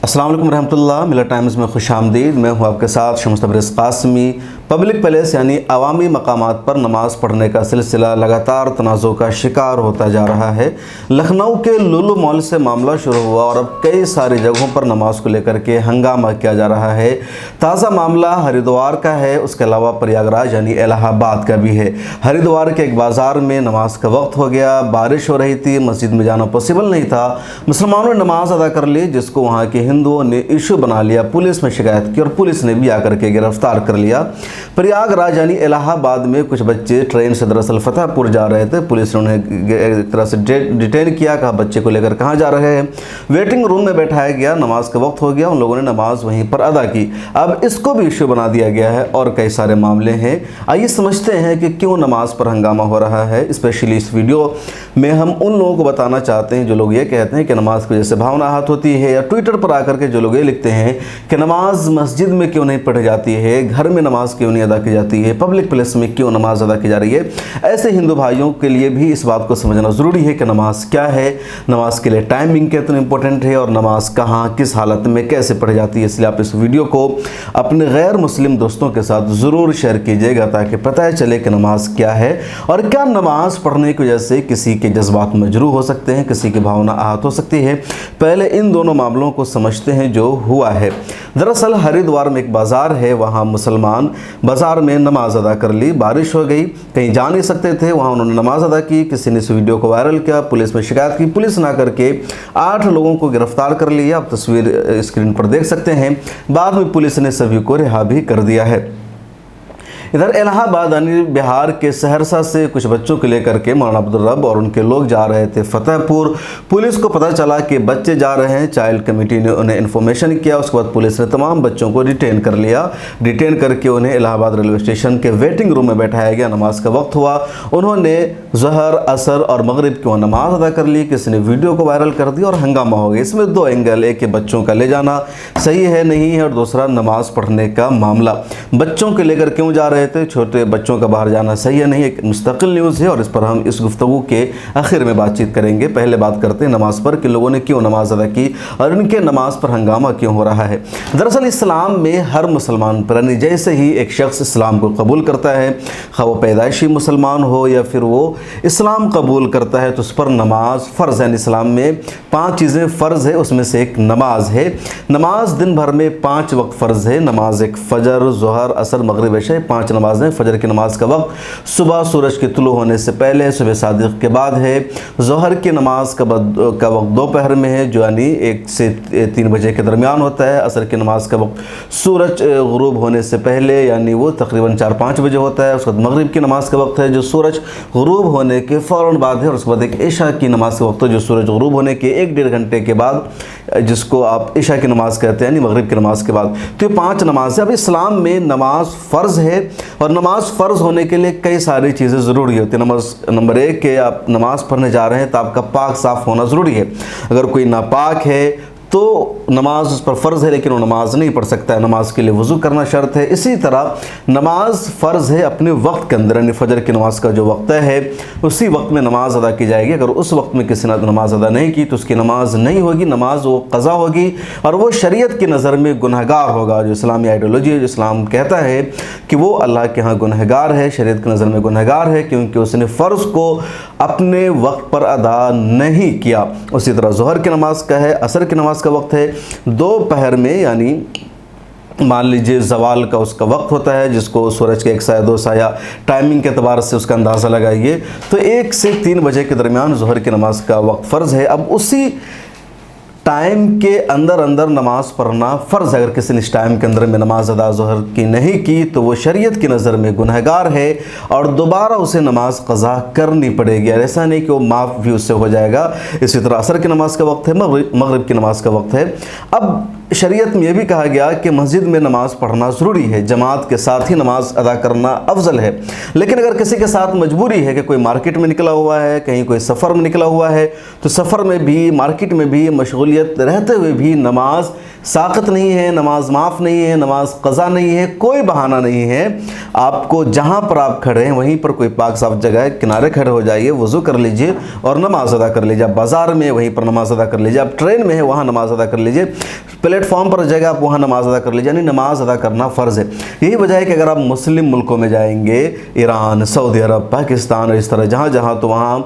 अस्सलाम वालेकुम रहमतुल्लाह। मिलत टाइम्स में खुश आमदीद। मैं हूँ आपके साथ शम्स तबरेज़ कासमी। पब्लिक प्लेस यानी अवामी मकामात पर नमाज़ पढ़ने का सिलसिला लगातार तनाज़ुर का शिकार होता जा रहा है। लखनऊ के लुलु मॉल से मामला शुरू हुआ और अब कई सारी जगहों पर नमाज को लेकर के हंगामा किया जा रहा है। ताज़ा मामला हरिद्वार का है, उसके अलावा प्रयागराज यानी इलाहाबाद का भी है। हरिद्वार के एक बाज़ार में नमाज का वक्त हो गया, बारिश हो रही थी, मस्जिद में जाना पॉसिबल नहीं था। मुसलमानों ने नमाज अदा कर ली, जिसको वहाँ के हिंदुओं ने इशू बना लिया, पुलिस में शिकायत की और पुलिस ने भी आकर के गिरफ्तार कर लिया। प्रयागराज यानी इलाहाबाद में कुछ बच्चे ट्रेन से दरअसल फतेहपुर जा रहे थे। पुलिस ने उन्हें एक तरह से डिटेन किया, कहा बच्चे को लेकर कहाँ जा रहे हैं। वेटिंग रूम में बैठाया गया, नमाज का वक्त हो गया, उन लोगों ने नमाज वहीं पर अदा की। अब इसको भी इशू बना दिया गया है और कई सारे मामले हैं। आइए समझते हैं कि क्यों नमाज पर हंगामा हो रहा है। स्पेशली इस वीडियो में हम उन लोगों को बताना चाहते हैं जो लोग ये कहते हैं कि नमाज की वजह से भावना आहत होती है, या ट्विटर पर आकर के जो लोग ये लिखते हैं कि नमाज मस्जिद में क्यों नहीं पढ़ी जाती है, घर में नमाज क्यों नहीं अदा की जाती है, पब्लिक प्लेस में क्यों नमाज अदा की जा रही है। ऐसे हिंदू भाइयों के लिए भी इस बात को समझना ज़रूरी है कि नमाज क्या है, नमाज के लिए टाइमिंग कितना इंपॉर्टेंट है और नमाज कहाँ किस हालत में कैसे पढ़ी जाती है। इसलिए आप इस वीडियो को अपने गैर मुस्लिम दोस्तों के साथ ज़रूर शेयर कीजिएगा ताकि पता चले कि नमाज क्या है और क्या नमाज पढ़ने की वजह से किसी के जज्बात मजरूह हो सकते हैं, किसी की भावना आहत हो सकती है। पहले इन दोनों मामलों को समझते हैं जो हुआ है। दरअसल हरिद्वार में एक बाज़ार है, वहाँ मुसलमान बाज़ार में नमाज अदा कर ली, बारिश हो गई, कहीं जा नहीं सकते थे, वहाँ उन्होंने नमाज अदा की। किसी ने इस वीडियो को वायरल किया, पुलिस में शिकायत की, पुलिस ना करके 8 लोगों को गिरफ्तार कर लिया। आप तस्वीर स्क्रीन पर देख सकते हैं। बाद में पुलिस ने सभी को रिहा भी कर दिया है। इधर इलाहाबाद यानी बिहार के सहरसा से कुछ बच्चों को लेकर के मौलाना अब्दुल रब और उनके लोग जा रहे थे फतेहपुर। पुलिस को पता चला कि बच्चे जा रहे हैं, चाइल्ड कमेटी ने उन्हें इन्फॉर्मेशन किया। उसके बाद पुलिस ने तमाम बच्चों को डिटेन कर लिया। डिटेन करके उन्हें इलाहाबाद रेलवे स्टेशन के वेटिंग रूम में बैठाया गया। नमाज का वक्त हुआ, उन्होंने ज़हर, असर और मगरिब की नमाज अदा कर ली। किसी ने वीडियो को वायरल कर दिया और हंगामा हो गया। इसमें दो एंगल, एक कि बच्चों का ले जाना सही है नहीं है, और दूसरा नमाज पढ़ने का मामला। बच्चों को लेकर क्यों जा रहे थे, छोटे बच्चों का बाहर जाना सही है नहीं, एक मुस्तकिल न्यूज़ है और इस पर हम इस गुफ्तगू के आखिर में बातचीत करेंगे। पहले बात करते हैं नमाज पर कि लोगों ने क्यों नमाज अदा की और इनके नमाज पर हंगामा क्यों हो रहा है। दरअसल इस्लाम में हर मुसलमान पर यानी जैसे ही एक शख्स इस्लाम को कबूल करता है, खा वो पैदाइशी मुसलमान हो या फिर वो इस्लाम कबूल करता है, तो उस पर नमाज फ़र्ज़ है। इस्लाम में 5 चीज़ें फ़र्ज़ है, उसमें से एक नमाज है। नमाज दिन भर में 5 वक्त फ़र्ज़ है। नमाज एक फ़जर, ज़ोहर, असर, मगरिब, इशा, 5 नमाज़ें। फ़जर की नमाज का वक्त सुबह सूरज के तुलू होने से पहले, सुबह सादिक के बाद है। ज़ोहर की नमाज का वक्त दोपहर में है, जो यानी 1 से 3 बजे के दरमियान होता है। असर की नमाज का वक्त सूरज गुरूब होने से पहले यानी वो तकरीबन 4-5 बजे होता है। उसके बाद मगरिब की नमाज का वक्त है जो सूरज गुरूब होने के फ़ौरन बाद है। और उसके बाद एक इशा की नमाज का वक्त है जो सूरज गुरूब होने के 1-1.5 घंटे के बाद, जिसको आप इशा की नमाज कहते हैं, यानी मगरिब की नमाज के बाद। तो ये 5 नमाज है। अब इस्लाम में नमाज फ़र्ज़ है और नमाज फ़र्ज़ होने के लिए कई सारी चीज़ें ज़रूरी होती है। नंबर 1 कि आप नमाज़ पढ़ने जा रहे हैं तो आपका पाक साफ़ होना ज़रूरी है। अगर कोई नापाक है तो नमाज उस पर फ़र्ज़ है लेकिन वो नमाज नहीं पढ़ सकता है। नमाज के लिए वज़ू करना शर्त है। इसी तरह नमाज फ़र्ज़ है अपने वक्त के अंदर, यानी फ़जर की नमाज का जो वक्त है उसी वक्त में नमाज अदा की जाएगी। अगर उस वक्त में किसी ने नमाज अदा नहीं की तो उसकी नमाज नहीं होगी, नमाज वो क़ज़ा होगी और वो शरीयत की नज़र में गुनहगार होगा। जो इस्लामी आइडियोलॉजी है, जो इस्लाम कहता है कि वो अल्लाह के यहाँ गुनहगार है, शरीयत की नज़र में गुनहगार है, क्योंकि उसने फ़र्ज़ को अपने वक्त पर अदा नहीं किया। उसी तरह ज़ोहर की नमाज का है, असर की नमाज का वक्त है दोपहर में, यानी मान लीजिए ज़वाल का उसका वक्त होता है, जिसको सूरज के 1 साया 2 साया टाइमिंग के अतबार से उसका अंदाज़ा लगाइए। तो 1 से 3 बजे के दरमियान ज़ोहर की नमाज का वक्त फ़र्ज़ है। अब उसी टाइम के अंदर नमाज पढ़ना फ़र्ज़ है। अगर किसी ने इस टाइम के अंदर में नमाज अदा ज़ोहर की नहीं की तो वो शरीयत की नज़र में गुनहगार है और दोबारा उसे नमाज क़ज़ा करनी पड़ेगी। ऐसा नहीं कि वो माफ़ भी उससे हो जाएगा। इसी तरह असर की नमाज का वक्त है, मगरिब की नमाज का वक्त है। अब शरीयत में यह भी कहा गया कि मस्जिद में नमाज़ पढ़ना ज़रूरी है, जमात के साथ ही नमाज अदा करना अफजल है। लेकिन अगर किसी के साथ मजबूरी है कि कोई मार्केट में निकला हुआ है, कहीं कोई सफ़र में निकला हुआ है, तो सफ़र में भी, मार्केट में भी मशगूलियत रहते हुए भी नमाज साक़त नहीं है, नमाज माफ़ नहीं है, नमाज क़ज़ा नहीं है, कोई बहाना नहीं है। आपको जहाँ पर आप खड़े हैं वहीं पर कोई पाक साफ जगह है, किनारे खड़े हो जाइए, वज़ू कर लीजिए और नमाज अदा कर लीजिए। आप बाज़ार में वहीं पर नमाज अदा कर लीजिए, आप ट्रेन में है वहाँ नमाज अदा कर लीजिए। प्लेटफॉर्म पर जाएगा आप वहाँ नमाज अदा कर लीजिए, यानी नमाज अदा करना फ़र्ज़ है। यही वजह है कि अगर आप मुस्लिम मुल्कों में जाएंगे, ईरान, सऊदी अरब, पाकिस्तान और इस तरह जहाँ जहाँ, तो वहाँ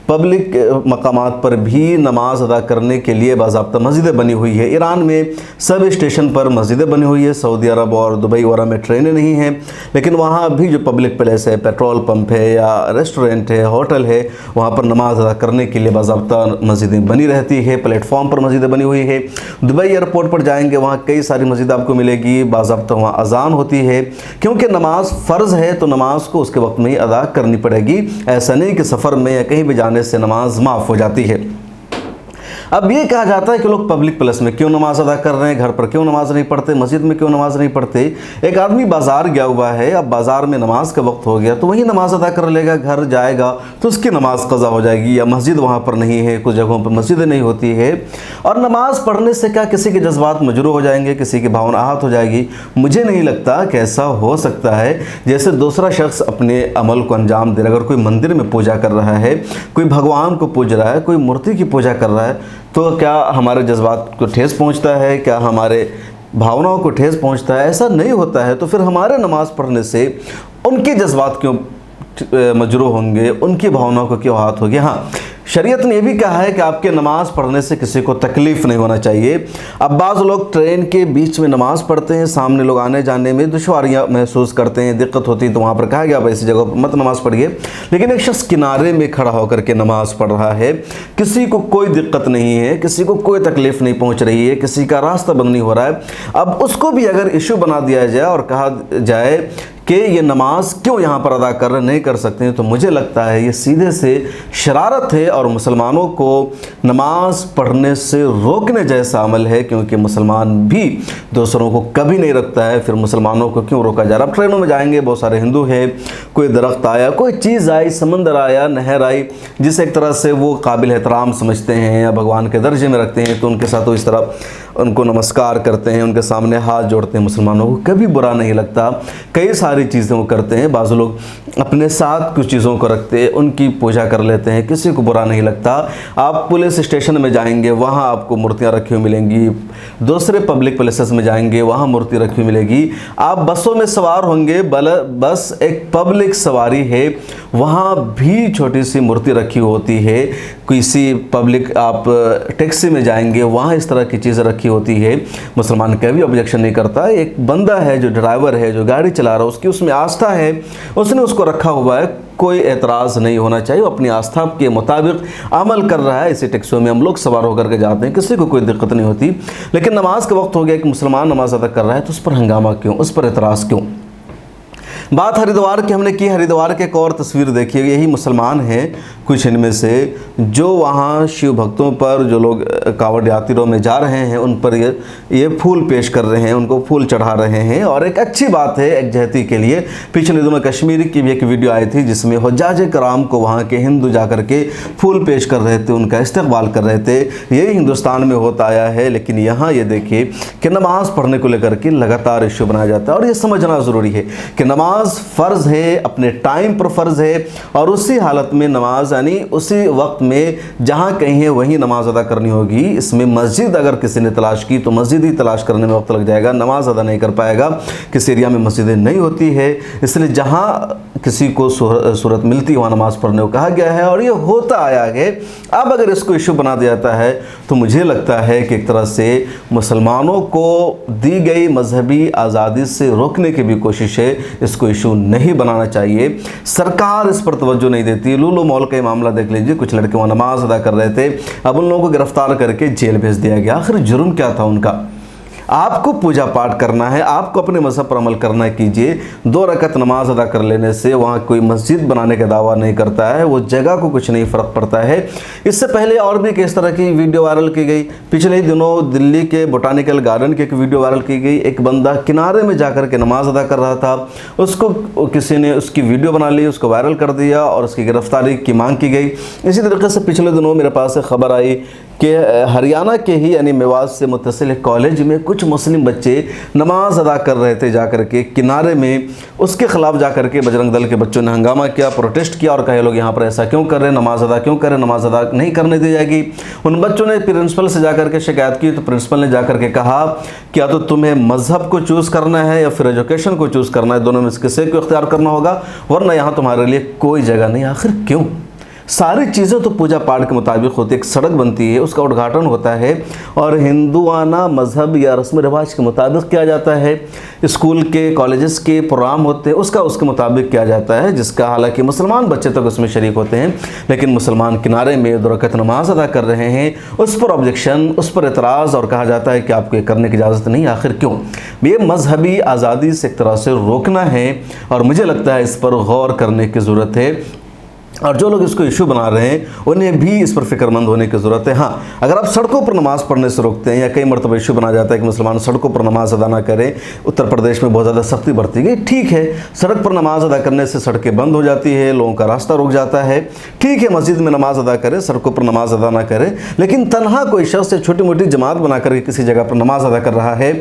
पब्लिक मकामात पर भी नमाज अदा करने के लिए बाज़ाब्ता मस्जिदें बनी हुई है। ईरान में सब स्टेशन पर मस्जिदें बनी हुई है। सऊदी अरब और दुबई वगैरह में ट्रेनें नहीं हैं, लेकिन वहाँ भी जो पब्लिक प्लेस है, पेट्रोल पंप है या रेस्टोरेंट है, होटल है, वहाँ पर नमाज अदा करने के लिए बाज़ाब्ता मस्जिदें बनी रहती है। प्लेटफॉर्म पर मस्जिदें बनी हुई है। दुबई एयरपोर्ट पर जाएंगे, वहाँ कई सारी मस्जिद आपको मिलेगी, बाज़ाब्ता वहाँ अजान होती है, क्योंकि नमाज फ़र्ज़ है तो नमाज को उसके वक्त में ही अदा करनी पड़ेगी। ऐसा नहीं कि सफ़र में या कहीं भी जाने से नमाज माफ़ हो जाती है। अब ये कहा जाता है कि लोग पब्लिक प्लेस में क्यों नमाज अदा कर रहे हैं, घर पर क्यों नमाज नहीं पढ़ते, मस्जिद में क्यों नमाज नहीं पढ़ते। एक आदमी बाज़ार गया हुआ है, अब बाज़ार में नमाज का वक्त हो गया तो वही नमाज अदा कर लेगा, घर जाएगा तो उसकी नमाज क़ज़ा हो जाएगी। या मस्जिद वहाँ पर नहीं है, कुछ जगहों पर मस्जिदें नहीं होती है, और नमाज पढ़ने से क्या किसी के जज्बात मजरूह हो जाएंगे, किसी की भावना आहत हो जाएगी। मुझे नहीं लगता कि ऐसा हो सकता है। जैसे दूसरा शख्स अपने अमल को अंजाम दे रहा है, अगर कोई मंदिर में पूजा कर रहा है, कोई भगवान को पूज रहा है, कोई मूर्ति की पूजा कर रहा है, तो क्या हमारे जज्बात को ठेस पहुंचता है, क्या हमारे भावनाओं को ठेस पहुंचता है? ऐसा नहीं होता है। तो फिर हमारे नमाज़ पढ़ने से उनके जज्बात क्यों मजरूह होंगे, उनकी भावनाओं को क्यों आहत होगी? हाँ, शरीयत ने यह भी कहा है कि आपके नमाज़ पढ़ने से किसी को तकलीफ़ नहीं होना चाहिए। अब बाज़ लोग ट्रेन के बीच में नमाज़ पढ़ते हैं, सामने लोग आने जाने में दुश्वारियाँ महसूस करते हैं, दिक्कत होती है, तो वहाँ पर कहा गया भाई ऐसी जगह पर मत नमाज़ पढ़िए। लेकिन एक शख्स किनारे में खड़ा होकर के नमाज़ पढ़ रहा है, किसी को कोई दिक्कत नहीं है, किसी को कोई तकलीफ़ नहीं पहुँच रही है, किसी का रास्ता बंद नहीं हो रहा है, अब उसको भी अगर इशू बना दिया जाए और कहा जाए कि ये नमाज क्यों यहाँ पर अदा कर रहे नहीं कर सकते हैं, तो मुझे लगता है ये सीधे से शरारत है और मुसलमानों को नमाज पढ़ने से रोकने जैसा अमल है, क्योंकि मुसलमान भी दूसरों को कभी नहीं रखता है, फिर मुसलमानों को क्यों रोका जा रहा है। अब ट्रेनों में जाएंगे, बहुत सारे हिंदू हैं, कोई दरख्त आया, कोई चीज़ आई, समंदर आया, नहर आई, जिसे एक तरह से वो काबिल एहतराम समझते हैं या भगवान के दर्जे में रखते हैं, तो उनके साथ वो इस तरह उनको नमस्कार करते हैं, उनके सामने हाथ जोड़ते हैं। मुसलमानों को कभी बुरा नहीं लगता, कई सारी चीज़ें वो करते हैं। बाज़ लोग अपने साथ कुछ चीज़ों को रखते हैं, उनकी पूजा कर लेते हैं, किसी को बुरा नहीं लगता। आप पुलिस स्टेशन में जाएंगे, वहाँ आपको मूर्तियाँ रखी हुई मिलेंगी, दूसरे पब्लिक प्लेसेस में जाएंगे, वहाँ मूर्ति रखी हुई मिलेगी। आप बसों में सवार होंगे, बस एक पब्लिक सवारी है, वहाँ भी छोटी सी मूर्ति रखी होती है। किसी पब्लिक आप टैक्सी में जाएंगे, वहाँ इस तरह की चीज़ें रखी होती है। मुसलमान कभी ऑब्जेक्शन नहीं करता। एक बंदा है जो ड्राइवर है, जो गाड़ी चला रहा है, उसकी उसमें आस्था है, उसने उसको रखा हुआ है, कोई एतराज़ नहीं होना चाहिए। वो अपनी आस्था के मुताबिक अमल कर रहा है। इसी टैक्सियों में हम लोग सवार होकर के जाते हैं, किसी को कोई दिक्कत नहीं होती। लेकिन नमाज का वक्त हो गया कि मुसलमान नमाज अदा कर रहा है, तो उस पर हंगामा क्यों, उस पर एतराज़ क्यों? बात हरिद्वार की हमने की। हरिद्वार के एक और तस्वीर देखिए, यही मुसलमान हैं कुछ इनमें से, जो वहाँ शिव भक्तों पर, जो लोग कांवड़ यात्रियों में जा रहे हैं, उन पर ये फूल पेश कर रहे हैं, उनको फूल चढ़ा रहे हैं। और एक अच्छी बात है एकजहती के लिए। पिछले दिनों कश्मीर की भी एक वीडियो आई थी जिसमें हुज्जाज कराम को वहाँ के हिंदू जा कर के फूल पेश कर रहे थे, उनका इस्तकबाल कर रहे थे। यही हिंदुस्तान में होता आया है। लेकिन यहाँ ये देखिए कि नमाज़ पढ़ने को लेकर के लगातार इशू बनाया जाता है। और ये समझना ज़रूरी है कि नमाज फ़र्ज़ है, अपने टाइम पर फ़र्ज़ है, और उसी हालत में नमाज यानी उसी वक्त में जहाँ कहीं है वहीं नमाज अदा करनी होगी। इसमें मस्जिद अगर किसी ने तलाश की तो मस्जिद ही तलाश करने में वक्त लग जाएगा, नमाज अदा नहीं कर पाएगा। किसी एरिया में मस्जिदें नहीं होती है, इसलिए जहाँ किसी को सूरत मिलती है वहाँ नमाज पढ़ने को कहा गया है, और ये होता आया है। अब अगर इसको इशू बना दिया जाता है तो मुझे लगता है कि एक तरह से मुसलमानों को दी गई मजहबी आज़ादी से रोकने की भी कोशिश है। इसको इशू नहीं बनाना चाहिए। सरकार इस पर तवज्जो नहीं देती। लूलू मॉल का मामला देख लीजिए, कुछ लड़के वहाँ नमाज अदा कर रहे थे, अब उन लोगों को गिरफ्तार करके जेल भेज दिया गया। आखिर जुर्म क्या था उनका? आपको पूजा पाठ करना है, आपको अपने मज़हब पर अमल करना है, कीजिए। 2 रकत नमाज अदा कर लेने से वहाँ कोई मस्जिद बनाने का दावा नहीं करता है, वो जगह को कुछ नहीं फ़र्क पड़ता है। इससे पहले और भी किस तरह की वीडियो वायरल की गई। पिछले ही दिनों दिल्ली के बोटानिकल गार्डन की एक वीडियो वायरल की गई। एक बंदा किनारे में जाकर के नमाज अदा कर रहा था, उसको किसी ने उसकी वीडियो बना ली, उसको वायरल कर दिया और उसकी गिरफ्तारी की मांग की गई। इसी तरीके से पिछले दिनों मेरे पास एक खबर आई कि हरियाणा के ही यानी मेवात से मुत्तसिल कॉलेज में कुछ मुस्लिम बच्चे नमाज अदा कर रहे थे जाकर के किनारे में। उसके ख़िलाफ़ जाकर के बजरंग दल के बच्चों ने हंगामा किया, प्रोटेस्ट किया और कहे लोग यहाँ पर ऐसा क्यों कर रहे हैं, नमाज अदा क्यों कर रहे हैं, नमाज अदा नहीं करने दी जाएगी। उन बच्चों ने प्रिंसिपल से जाकर के शिकायत की तो प्रिंसिपल ने जाकर के कहा क्या तो तुम्हें मज़हब को चूज़ करना है या फिर एजुकेशन को चूज़ करना है, दोनों में से किसी को इख्तियार करना होगा, वरना यहाँ तुम्हारे लिए कोई जगह नहीं। आखिर क्यों? सारी चीज़ें तो पूजा पाठ के मुताबिक होती है, एक सड़क बनती है, उसका उद्घाटन होता है और हिंदुआना मज़हब या रस्म रिवाज के मुताबिक किया जाता है। स्कूल के कॉलेजेस के प्रोग्राम होते हैं उसके मुताबिक किया जाता है, जिसका हालांकि मुसलमान बच्चे तक उसमें शरीक होते हैं, लेकिन मुसलमान किनारे में 2 रकात नमाज अदा कर रहे हैं, उस पर ऑब्जेक्शन, उस पर एतराज़ और कहा जाता है कि आपको ये करने की इजाज़त नहीं। आखिर क्यों? ये मजहबी आज़ादी से एक तरह से रोकना है और मुझे लगता है इस पर गौर करने की ज़रूरत है और जो लोग इसको इशू बना रहे हैं उन्हें भी इस पर फिक्रमंद होने की ज़रूरत है। हाँ, अगर आप सड़कों पर नमाज़ पढ़ने से रोकते हैं या कई मरतबा इशू बना जाता है कि मुसलमान सड़कों पर नमाज अदा ना करें, उत्तर प्रदेश में बहुत ज़्यादा सख्ती बरती गई, ठीक है, सड़क पर नमाज अदा करने से सड़कें बंद हो जाती है, लोगों का रास्ता रुक जाता है, ठीक है, मस्जिद में नमाज अदा करें, सड़कों पर नमाज अदा ना करें, लेकिन तनहा कोई शख्स छोटी मोटी जमात बना कर किसी जगह पर नमाज अदा कर रहा है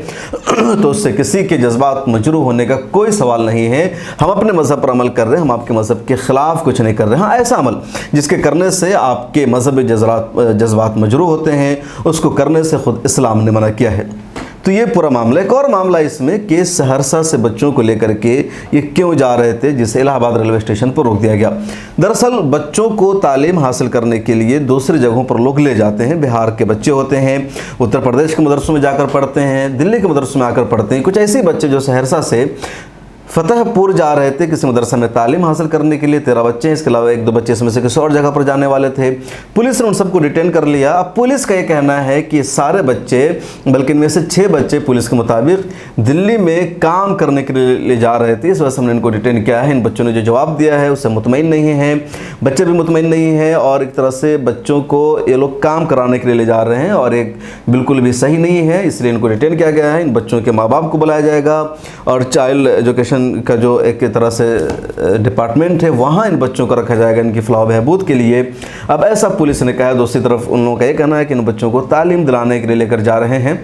तो उससे किसी के जज्बात मजरूह होने का कोई सवाल नहीं है। हम अपने मज़हब पर अमल कर रहे हैं, हम आपके मज़हब के ख़िलाफ़ कुछ नहीं कर रहे हैं। हाँ, ऐसा अमल जिसके करने से आपके मजहबी जज्बात मजरूह होते हैं, उसको करने से खुद इस्लाम ने मना किया है। तो ये पूरा मामला। एक और मामला इसमें कि सहरसा से बच्चों को लेकर के ये क्यों जा रहे थे, जिसे इलाहाबाद रेलवे स्टेशन पर रोक दिया गया। दरअसल बच्चों को तालीम हासिल करने के लिए दूसरी जगहों पर लोग ले जाते हैं। बिहार के बच्चे होते हैं, उत्तर प्रदेश के मदरसों में जाकर पढ़ते हैं, दिल्ली के मदरसों में आकर पढ़ते हैं। कुछ ऐसे बच्चे जो सहरसा से फतेहपुर जा रहे थे किसी मदरसा में तालीम हासिल करने के लिए, 13 बच्चे हैं, इसके अलावा 1-2 बच्चे इसमें से किसी और जगह पर जाने वाले थे। पुलिस ने उन सबको डिटेन कर लिया। अब पुलिस का ये कहना है कि सारे बच्चे, बल्कि इनमें से 6 बच्चे पुलिस के मुताबिक दिल्ली में काम करने के लिए ले जा रहे थे, इस वजह से हमने इनको डिटेन किया है। इन बच्चों ने जो जवाब दिया है उससे मुतमईन नहीं है, बच्चे भी मुतमईन नहीं है और एक तरह से बच्चों को ये लोग काम कराने के लिए ले जा रहे हैं और एक बिल्कुल भी सही नहीं है, इसलिए इनको डिटेन किया गया है। इन बच्चों के माँ बाप को बुलाया जाएगा और चाइल्ड एजुकेशन का जो एक तरह से डिपार्टमेंट है वहाँ इन बच्चों को रखा जाएगा इनकी फलाह बहबूद के लिए। अब ऐसा पुलिस ने कहा है। दूसरी तरफ उन लोगों का ये कहना है कि इन बच्चों को तालीम दिलाने के लिए लेकर जा रहे हैं।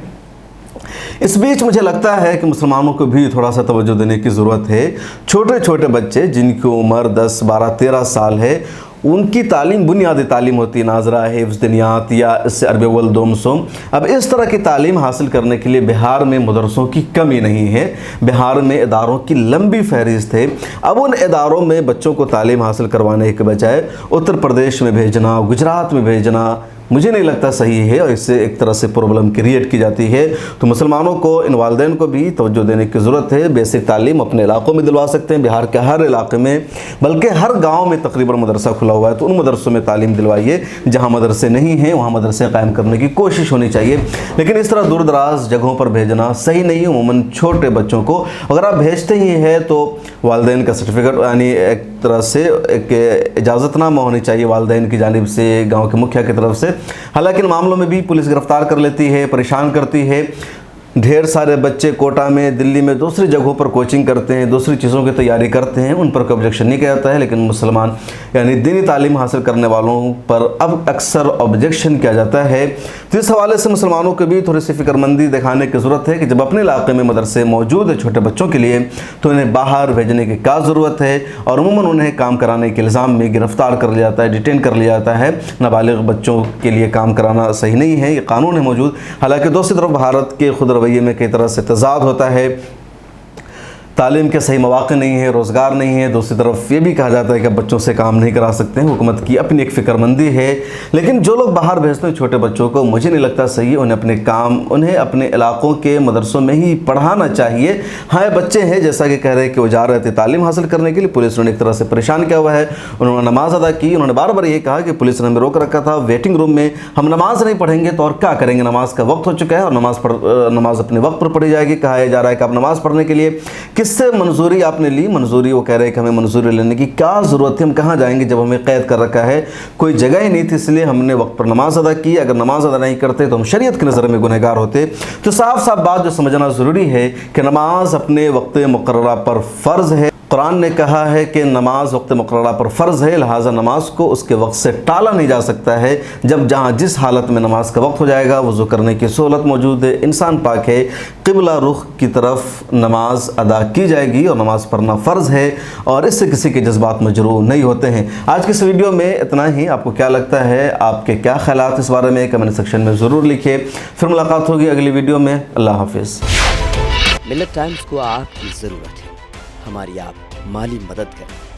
इस बीच मुझे लगता है कि मुसलमानों को भी थोड़ा सा तवज्जो देने की ज़रूरत है। छोटे छोटे बच्चे जिनकी उम्र 10, 12, 13 साल है, उनकी तालीम बुनियादी तालीम होती है, नाजरा, हिफ्ज़, दुनियात या इससे अरबी अव्वल, दोम, सोम। अब इस तरह की तालीम हासिल करने के लिए बिहार में मदरसों की कमी नहीं है, बिहार में इदारों की लंबी फहरिस्त है। अब उन इदारों में बच्चों को तालीम हासिल करवाने के बजाय उत्तर प्रदेश में भेजना, गुजरात में भेजना मुझे नहीं लगता सही है और इससे एक तरह से प्रॉब्लम क्रिएट की जाती है। तो मुसलमानों को, इन वालिदैन को भी तवज्जो देने की ज़रूरत है। बेसिक तालीम अपने इलाकों में दिलवा सकते हैं, बिहार के हर इलाके में, बल्कि हर गांव में तकरीबन मदरसा खुला हुआ है, तो उन मदरसों में तालीम दिलवाइए। जहां मदरसे नहीं हैं वहां मदरसे कायम करने की कोशिश होनी चाहिए, लेकिन इस तरह दूर दराज जगहों पर भेजना सही नहीं है। उमूमन छोटे बच्चों को अगर आप भेजते ही हैं तो वालिदैन का सर्टिफिकेट यानी एक तरह से एक इजाज़तनामा होनी चाहिए वालिदैन की जानिब से, गाँव के मुखिया की तरफ से। हालांकि इन मामलों में भी पुलिस गिरफ्तार कर लेती है, परेशान करती है। ढेर सारे बच्चे कोटा में, दिल्ली में, दूसरी जगहों पर कोचिंग करते हैं, दूसरी चीज़ों की तैयारी करते हैं, उन पर कोई ऑब्जेक्शन नहीं किया जाता है, लेकिन मुसलमान यानी दीनी तालीम हासिल करने वालों पर अब अक्सर ऑब्जेक्शन किया जाता है। तो इस हवाले से मुसलमानों को भी थोड़ी सी फिक्रमंदी दिखाने की ज़रूरत है कि जब अपने इलाके में मदरसे मौजूद है छोटे बच्चों के लिए, तो इन्हें बाहर भेजने की क्या ज़रूरत है। और अमूमन उन्हें काम कराने के इल्ज़ाम में गिरफ़्तार कर लिया जाता है, डिटेन कर लिया जाता है। नाबालिग बच्चों के लिए काम कराना सही नहीं है, ये कानून है मौजूद। हालाँकि दूसरी तरफ भारत के खुद रवैये में कई तरह से तज़ाद होता है, तालीम के सही मौक़े नहीं है, रोज़गार नहीं है। दूसरी तरफ ये भी कहा जाता है कि बच्चों से काम नहीं करा सकते हैं, हुकूमत की अपनी एक फ़िक्रमंदी है। लेकिन जो लोग बाहर भेजते हैं छोटे बच्चों को, मुझे नहीं लगता सही है। उन्हें अपने इलाक़ों के मदरसों में ही पढ़ाना चाहिए। हाँ, बच्चे हैं जैसा कि कह रहे हैं कि वो जा रहे थे तालीम हासिल करने के लिए, पुलिस ने एक तरह से परेशान किया हुआ है। उन्होंने नमाज़ अदा की, उन्होंने बार बार ये कहा कि पुलिस ने हमें रोक रखा था वेटिंग रूम में, हम नमाज़ नहीं पढ़ेंगे तो और क्या करेंगे, नमाज का वक्त हो चुका है और नमाज अपने वक्त पर पढ़ी जाएगी। कहा जा रहा है कि आप नमाज़ पढ़ने के लिए किससे मंजूरी आपने ली, मंजूरी वो कह रहे हैं कि हमें मंजूरी लेने की क्या ज़रूरत है, हम कहाँ जाएंगे जब हमें कैद कर रखा है, कोई जगह ही नहीं थी, इसलिए हमने वक्त पर नमाज अदा की। अगर नमाज अदा नहीं करते तो हम शरीयत की नज़र में गुनहगार होते। तो साफ साफ बात जो समझना ज़रूरी है कि नमाज अपने वक्त मुकर्ररा पर फ़र्ज़ है। कुरान ने कहा है कि नमाज वक्त मुक़र्ररा पर फ़र्ज़ है, लिहाजा नमाज को उसके वक्त से टाला नहीं जा सकता है। जब जहाँ जिस हालत में नमाज का वक्त हो जाएगा वज़ू करने की सहूलत मौजूद है, इंसान पाक है, क़िबला रुख की तरफ नमाज अदा की जाएगी और नमाज़ पढ़ना फ़र्ज़ है और इससे किसी के जज्बात मजरूह नहीं होते हैं। आज के इस वीडियो में इतना ही। आपको क्या लगता है, आपके क्या ख़यालात इस बारे में कमेंट सेक्शन में ज़रूर लिखिए। फिर मुलाकात होगी अगली वीडियो में। अल्लाह हाफिज़। मिल्लत टाइम्स को आपकी ज़रूरत है, हमारी आप माली मदद करें।